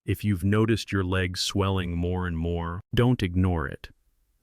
If you've noticed your legs swelling more and more, don't ignore it.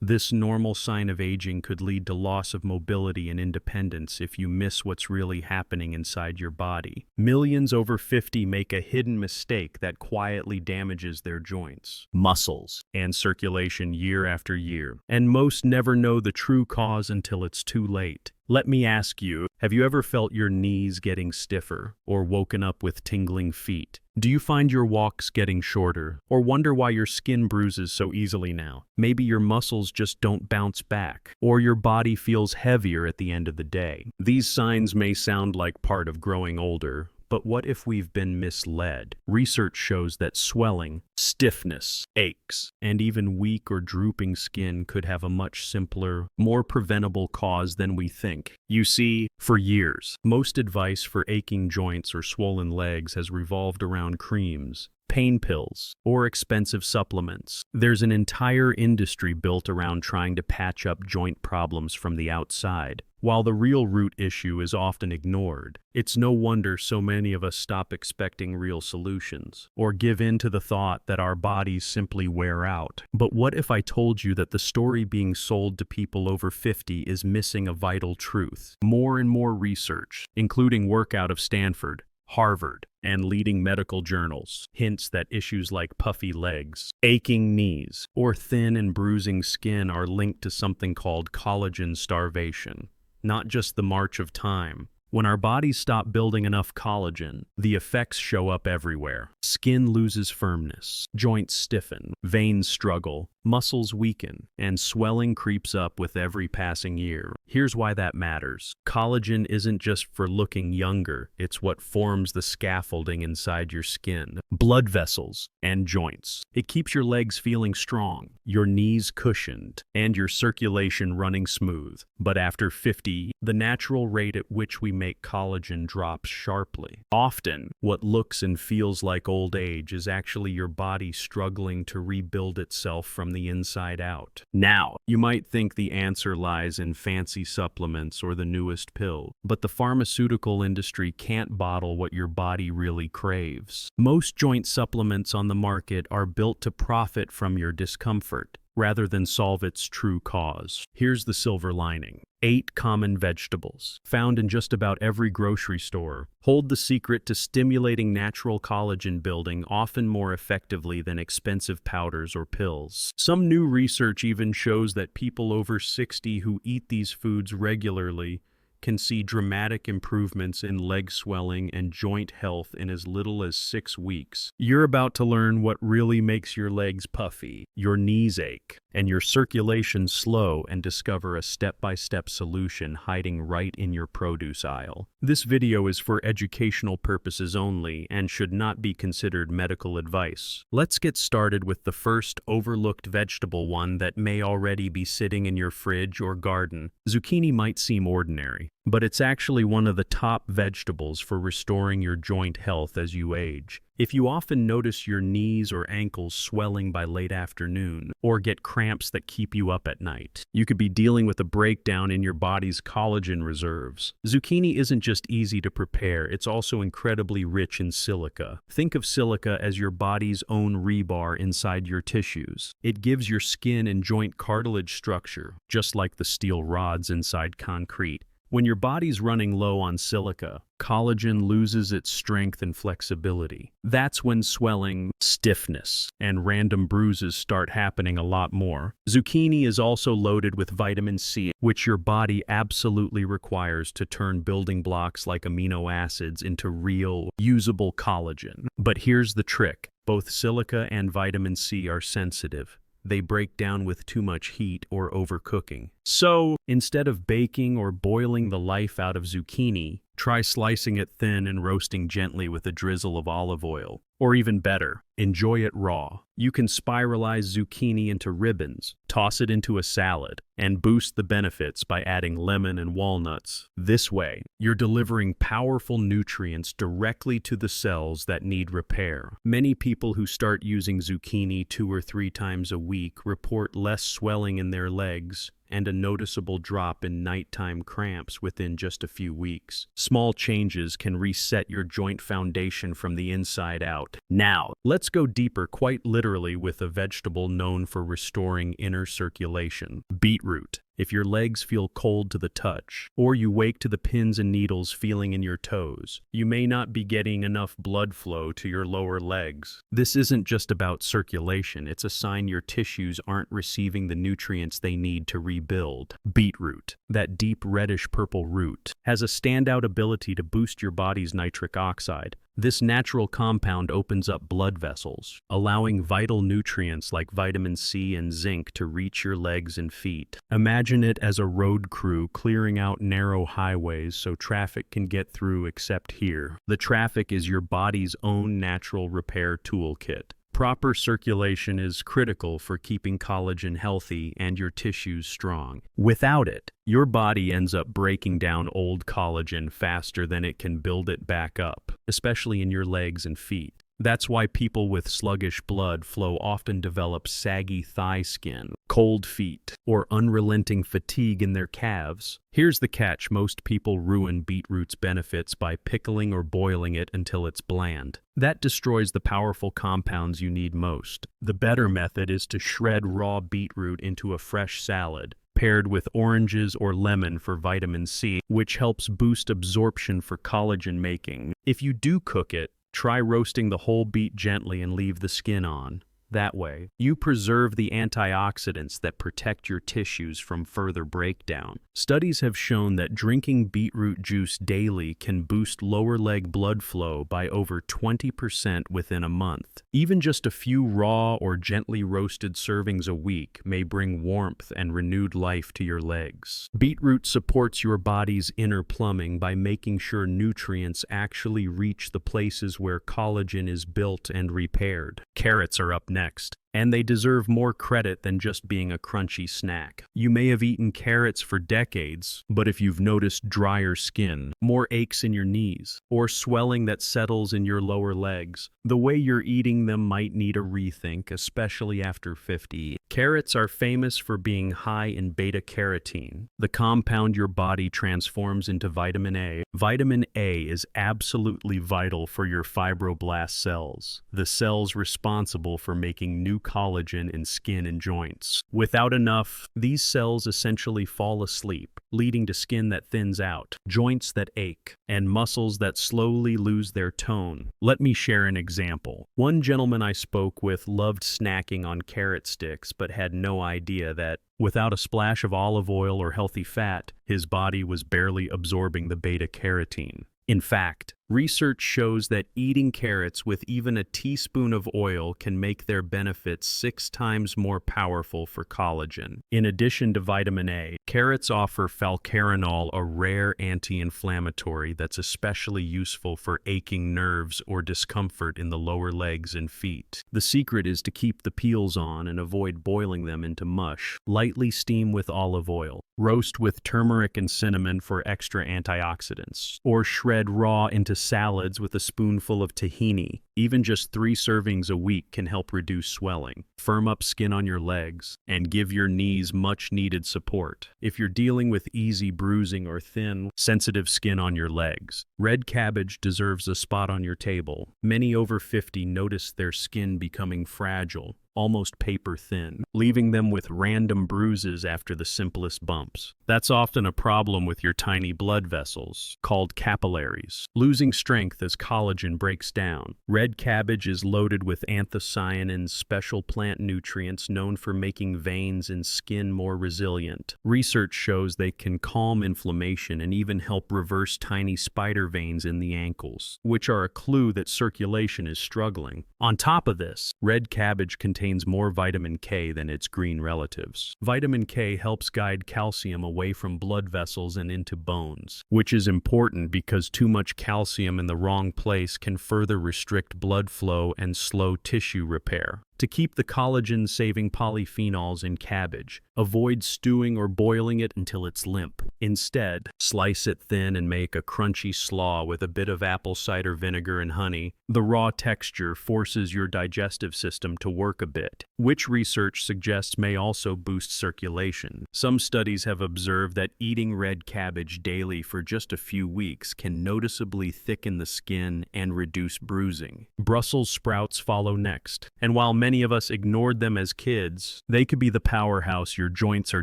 This normal sign of aging could lead to loss of mobility and independence if you miss what's really happening inside your body. Millions over 50 make a hidden mistake that quietly damages their joints, muscles, and circulation year after year, and most never know the true cause until it's too late. Let me ask you, have you ever felt your knees getting stiffer or woken up with tingling feet? Do you find your walks getting shorter or wonder why your skin bruises so easily now? Maybe your muscles just don't bounce back or your body feels heavier at the end of the day. These signs may sound like part of growing older, but what if we've been misled? Research shows that swelling, stiffness, aches, and even weak or drooping skin could have a much simpler, more preventable cause than we think. You see, for years, most advice for aching joints or swollen legs has revolved around creams, pain pills, or expensive supplements. There's an entire industry built around trying to patch up joint problems from the outside. While the real root issue is often ignored, it's no wonder so many of us stop expecting real solutions, or give in to the thought that our bodies simply wear out. But what if I told you that the story being sold to people over 50 is missing a vital truth? More and more research, including work out of Stanford, Harvard, and leading medical journals, hints that issues like puffy legs, aching knees, or thin and bruising skin are linked to something called collagen starvation. Not just the march of time. When our bodies stop building enough collagen, the effects show up everywhere. Skin loses firmness, joints stiffen, veins struggle, muscles weaken, and swelling creeps up with every passing year. Here's why that matters. Collagen isn't just for looking younger, it's what forms the scaffolding inside your skin, blood vessels, and joints. It keeps your legs feeling strong, your knees cushioned, and your circulation running smooth. But after 50, the natural rate at which we make collagen drops sharply. Often, what looks and feels like old age is actually your body struggling to rebuild itself from the inside out. Now, you might think the answer lies in fancy supplements or the newest pill, but the pharmaceutical industry can't bottle what your body really craves. Most joint supplements on the market are built to profit from your discomfort, rather than solve its true cause. Here's the silver lining. 8 common vegetables, found in just about every grocery store, hold the secret to stimulating natural collagen building often more effectively than expensive powders or pills. Some new research even shows that people over 60 who eat these foods regularly can see dramatic improvements in leg swelling and joint health in as little as 6 weeks. You're about to learn what really makes your legs puffy, your knees ache, and your circulation slow, and discover a step-by-step solution hiding right in your produce aisle. This video is for educational purposes only and should not be considered medical advice. Let's get started with the first overlooked vegetable, one that may already be sitting in your fridge or garden. Zucchini might seem ordinary, but it's actually one of the top vegetables for restoring your joint health as you age. If you often notice your knees or ankles swelling by late afternoon, or get cramps that keep you up at night, you could be dealing with a breakdown in your body's collagen reserves. Zucchini isn't just easy to prepare, it's also incredibly rich in silica. Think of silica as your body's own rebar inside your tissues. It gives your skin and joint cartilage structure, just like the steel rods inside concrete. When your body's running low on silica, collagen loses its strength and flexibility. That's when swelling, stiffness, and random bruises start happening a lot more. Zucchini is also loaded with vitamin C, which your body absolutely requires to turn building blocks like amino acids into real, usable collagen. But here's the trick. Both silica and vitamin C are sensitive. They break down with too much heat or overcooking. So, instead of baking or boiling the life out of zucchini, try slicing it thin and roasting gently with a drizzle of olive oil. Or even better, enjoy it raw. You can spiralize zucchini into ribbons, toss it into a salad, and boost the benefits by adding lemon and walnuts. This way, you're delivering powerful nutrients directly to the cells that need repair. Many people who start using zucchini 2 or 3 times a week report less swelling in their legs, and a noticeable drop in nighttime cramps within just a few weeks. Small changes can reset your joint foundation from the inside out. Now, let's go deeper, quite literally, with a vegetable known for restoring inner circulation: beetroot. If your legs feel cold to the touch, or you wake to the pins and needles feeling in your toes, you may not be getting enough blood flow to your lower legs. This isn't just about circulation, it's a sign your tissues aren't receiving the nutrients they need to rebuild. Beetroot, that deep reddish-purple root, has a standout ability to boost your body's nitric oxide. This natural compound opens up blood vessels, allowing vital nutrients like vitamin C and zinc to reach your legs and feet. Imagine it as a road crew clearing out narrow highways so traffic can get through except here. The traffic is your body's own natural repair toolkit. Proper circulation is critical for keeping collagen healthy and your tissues strong. Without it, your body ends up breaking down old collagen faster than it can build it back up, especially in your legs and feet. That's why people with sluggish blood flow often develop saggy thigh skin, cold feet, or unrelenting fatigue in their calves. Here's the catch: most people ruin beetroot's benefits by pickling or boiling it until it's bland. That destroys the powerful compounds you need most. The better method is to shred raw beetroot into a fresh salad, paired with oranges or lemon for vitamin C, which helps boost absorption for collagen making. If you do cook it, try roasting the whole beet gently and leave the skin on. That way, you preserve the antioxidants that protect your tissues from further breakdown. Studies have shown that drinking beetroot juice daily can boost lower leg blood flow by over 20% within a month. Even just a few raw or gently roasted servings a week may bring warmth and renewed life to your legs. Beetroot supports your body's inner plumbing by making sure nutrients actually reach the places where collagen is built and repaired. Carrots are up next, and they deserve more credit than just being a crunchy snack. You may have eaten carrots for decades, but if you've noticed drier skin, more aches in your knees, or swelling that settles in your lower legs, the way you're eating them might need a rethink, especially after 50. Carrots are famous for being high in beta-carotene, the compound your body transforms into vitamin A. Vitamin A is absolutely vital for your fibroblast cells, the cells responsible for making new collagen in skin and joints. Without enough, these cells essentially fall asleep, leading to skin that thins out, joints that ache, and muscles that slowly lose their tone. Let me share an example. One gentleman I spoke with loved snacking on carrot sticks but had no idea that, without a splash of olive oil or healthy fat, his body was barely absorbing the beta-carotene. In fact, research shows that eating carrots with even a teaspoon of oil can make their benefits 6 times more powerful for collagen. In addition to vitamin A, carrots offer falcarinol, a rare anti-inflammatory that's especially useful for aching nerves or discomfort in the lower legs and feet. The secret is to keep the peels on and avoid boiling them into mush. Lightly steam with olive oil. Roast with turmeric and cinnamon for extra antioxidants, or shred raw into salads with a spoonful of tahini. Even just 3 servings a week can help reduce swelling, firm up skin on your legs, and give your knees much-needed support. If you're dealing with easy bruising or thin, sensitive skin on your legs, red cabbage deserves a spot on your table. Many over 50 notice their skin becoming fragile, almost paper thin, leaving them with random bruises after the simplest bumps. That's often a problem with your tiny blood vessels, called capillaries, losing strength as collagen breaks down. Red cabbage is loaded with anthocyanins, special plant nutrients known for making veins and skin more resilient. Research shows they can calm inflammation and even help reverse tiny spider veins in the ankles, which are a clue that circulation is struggling. On top of this, red cabbage contains more vitamin K than its green relatives. Vitamin K helps guide calcium away from blood vessels and into bones, which is important because too much calcium in the wrong place can further restrict blood flow and slow tissue repair. To keep the collagen-saving polyphenols in cabbage, avoid stewing or boiling it until it's limp. Instead, slice it thin and make a crunchy slaw with a bit of apple cider vinegar and honey. The raw texture forces your digestive system to work a bit, which research suggests may also boost circulation. Some studies have observed that eating red cabbage daily for just a few weeks can noticeably thicken the skin and reduce bruising. Brussels sprouts follow next, and while many of us ignored them as kids, they could be the powerhouse your joints are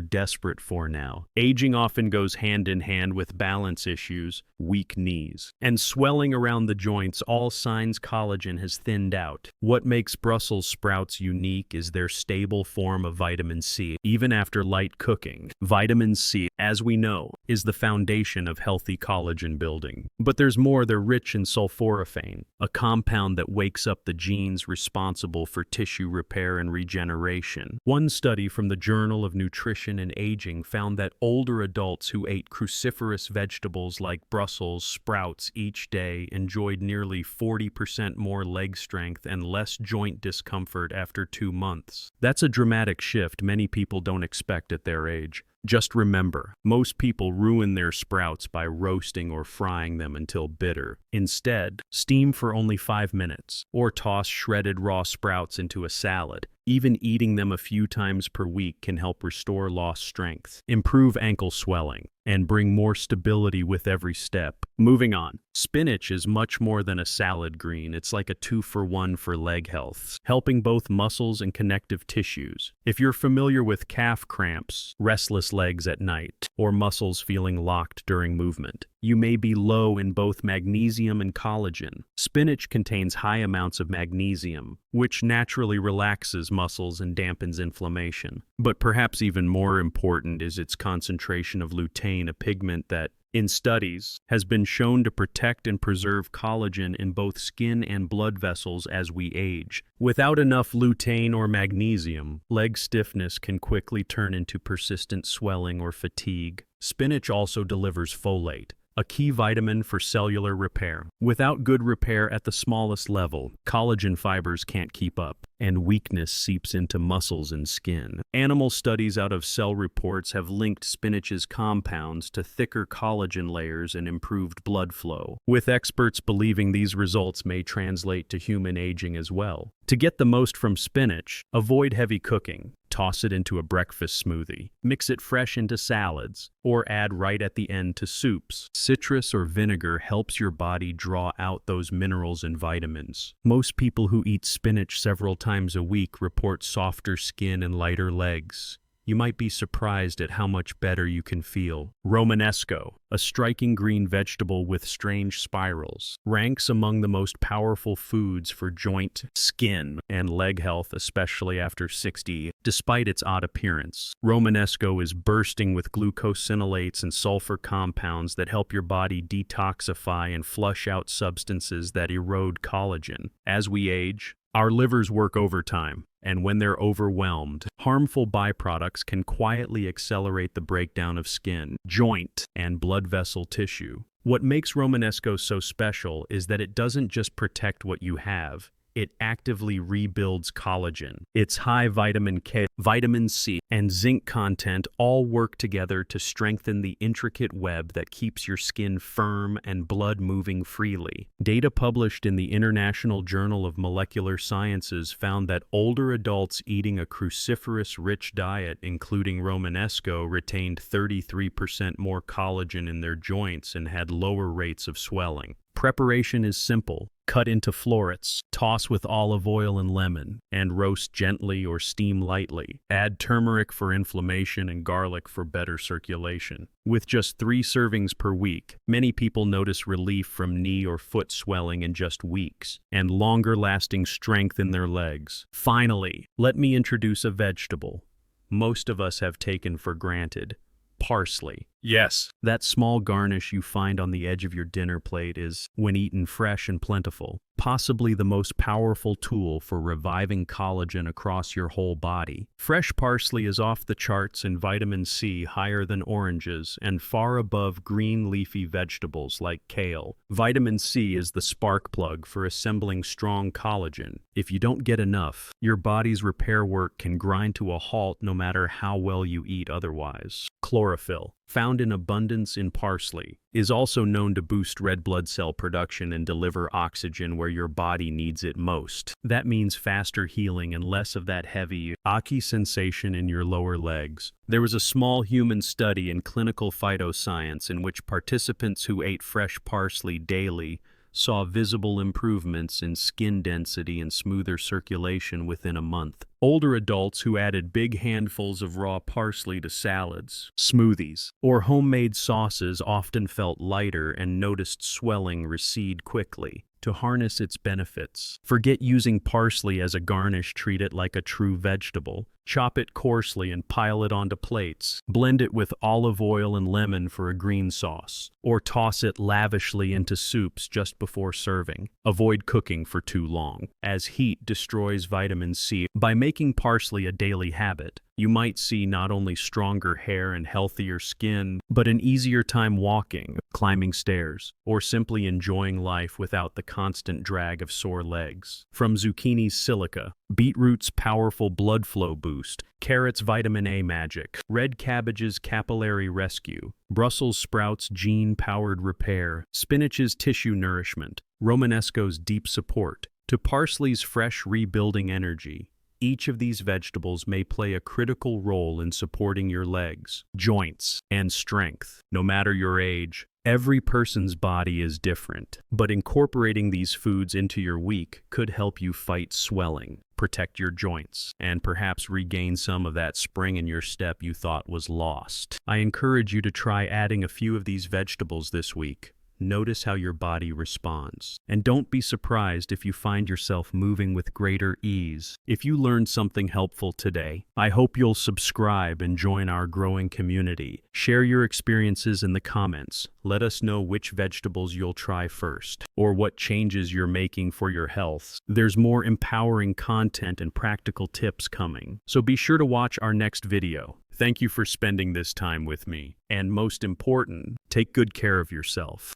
desperate for now. Aging often goes hand in hand with balance issues, weak knees, and swelling around the joints, all signs collagen has thinned out. What makes Brussels sprouts unique is their stable form of vitamin C, even after light cooking. Vitamin C, as we know, is the foundation of healthy collagen building. But there's more. They're rich in sulforaphane, a compound that wakes up the genes responsible for tissue repair and regeneration. One study from the Journal of Nutrition and Aging found that older adults who ate cruciferous vegetables like Brussels sprouts each day enjoyed nearly 40% more leg strength and less joint discomfort after 2 months. That's a dramatic shift many people don't expect at their age. Just remember, most people ruin their sprouts by roasting or frying them until bitter. Instead, steam for only 5 minutes, or toss shredded raw sprouts into a salad. Even eating them a few times per week can help restore lost strength, improve ankle swelling, and bring more stability with every step. Moving on. Spinach is much more than a salad green. It's like a 2-for-1 for leg health, helping both muscles and connective tissues. If you're familiar with calf cramps, restless legs at night, or muscles feeling locked during movement, you may be low in both magnesium and collagen. Spinach contains high amounts of magnesium, which naturally relaxes muscles and dampens inflammation. But perhaps even more important is its concentration of lutein, a pigment that, in studies, has been shown to protect and preserve collagen in both skin and blood vessels as we age. Without enough lutein or magnesium, leg stiffness can quickly turn into persistent swelling or fatigue. Spinach also delivers folate, a key vitamin for cellular repair. Without good repair at the smallest level, collagen fibers can't keep up, and weakness seeps into muscles and skin. Animal studies out of Cell Reports have linked spinach's compounds to thicker collagen layers and improved blood flow, with experts believing these results may translate to human aging as well. To get the most from spinach, avoid heavy cooking. Toss it into a breakfast smoothie, mix it fresh into salads, or add right at the end to soups. Citrus or vinegar helps your body draw out those minerals and vitamins. Most people who eat spinach several times a week report softer skin and lighter legs. You might be surprised at how much better you can feel. Romanesco, a striking green vegetable with strange spirals, ranks among the most powerful foods for joint, skin, and leg health, especially after 60. Despite its odd appearance, Romanesco is bursting with glucosinolates and sulfur compounds that help your body detoxify and flush out substances that erode collagen. As we age, our livers work overtime, and when they're overwhelmed, harmful byproducts can quietly accelerate the breakdown of skin, joint, and blood vessel tissue. What makes Romanesco so special is that it doesn't just protect what you have, it actively rebuilds collagen. Its high vitamin K, vitamin C, and zinc content all work together to strengthen the intricate web that keeps your skin firm and blood moving freely. Data published in the International Journal of Molecular Sciences found that older adults eating a cruciferous-rich diet, including Romanesco, retained 33% more collagen in their joints and had lower rates of swelling. Preparation is simple. Cut into florets, toss with olive oil and lemon, and roast gently or steam lightly. Add turmeric for inflammation and garlic for better circulation. With just 3 servings per week, many people notice relief from knee or foot swelling in just weeks, and longer-lasting strength in their legs. Finally, let me introduce a vegetable most of us have taken for granted: parsley. Yes. That small garnish you find on the edge of your dinner plate is, when eaten fresh and plentiful, possibly the most powerful tool for reviving collagen across your whole body. Fresh parsley is off the charts in vitamin C, higher than oranges, and far above green leafy vegetables like kale. Vitamin C is the spark plug for assembling strong collagen. If you don't get enough, your body's repair work can grind to a halt no matter how well you eat otherwise. Chlorophyll, found in abundance in parsley, is also known to boost red blood cell production and deliver oxygen where your body needs it most. That means faster healing and less of that heavy, achy sensation in your lower legs. There was a small human study in clinical phytoscience in which participants who ate fresh parsley daily saw visible improvements in skin density and smoother circulation within a month. Older adults who added big handfuls of raw parsley to salads, smoothies, or homemade sauces often felt lighter and noticed swelling recede quickly. To harness its benefits, forget using parsley as a garnish, treat it like a true vegetable. Chop it coarsely and pile it onto plates. Blend it with olive oil and lemon for a green sauce, or toss it lavishly into soups just before serving. Avoid cooking for too long, as heat destroys vitamin C. By making parsley a daily habit, you might see not only stronger hair and healthier skin, but an easier time walking, climbing stairs, or simply enjoying life without the constant drag of sore legs. From zucchini's silica, beetroot's powerful blood flow boost, carrots' vitamin A magic, red cabbage's capillary rescue, Brussels sprouts' gene-powered repair, spinach's tissue nourishment, Romanesco's deep support, to parsley's fresh rebuilding energy. Each of these vegetables may play a critical role in supporting your legs, joints, and strength. No matter your age, every person's body is different, but incorporating these foods into your week could help you fight swelling, protect your joints, and perhaps regain some of that spring in your step you thought was lost. I encourage you to try adding a few of these vegetables this week. Notice how your body responds. And don't be surprised if you find yourself moving with greater ease. If you learned something helpful today, I hope you'll subscribe and join our growing community. Share your experiences in the comments. Let us know which vegetables you'll try first, or what changes you're making for your health. There's more empowering content and practical tips coming, so be sure to watch our next video. Thank you for spending this time with me, and most important, take good care of yourself.